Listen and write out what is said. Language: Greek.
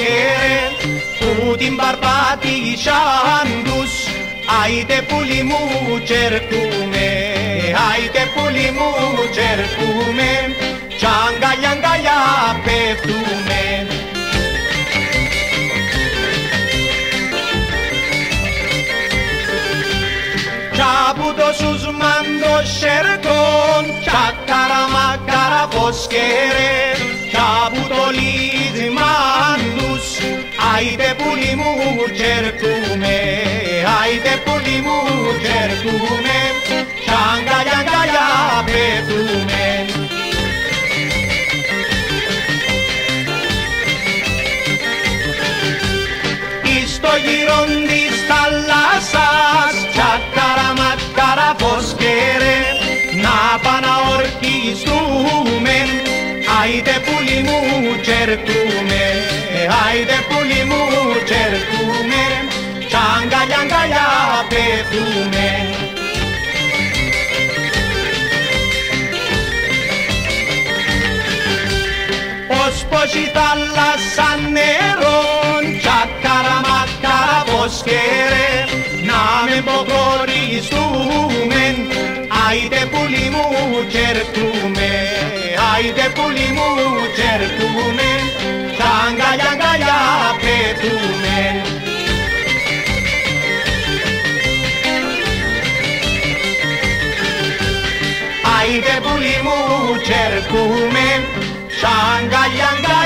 φωσκέρε που την παρπάτησαν τους. Άιτε πουλί μου τσερκούμε, άιτε πουλί μου τσερκούμε, κι αγκαλιά αγκαλιά πέφτουμε. Κι από το σούσμαν το σερκόν, κι ακαραμακαρα φωσκέρε, κι από το λίδημαν τους. Άιτε πουλί μου τσερκούμε, άιτε πουλί μου τσερκούμε, κι αγκαλιά αγκαλιά πέφτουμε. Εις το γύρον της θάλασσας, κι ακαραμακαρα φωσκέρε, να παναορκιστούμε. Άιτε πουλί μου τσερκούμε, άιτε πουλί μου τσερκούμε, κι αγκαλιά αγκαλιά πέφτουμε. Πως η θάλασσα νερόν, κι ακαραμακαρα φωσκέρε, να με προχωρήσουμε. Άιτε πουλί μου τσερκούμε, άιτε πουλί μου τσερκούμε, κι αγκαλιά αγκαλιά πέφτουμε. Άιτε πουλί μου τσερκούμε, κι αγκαλιά αγκαλιά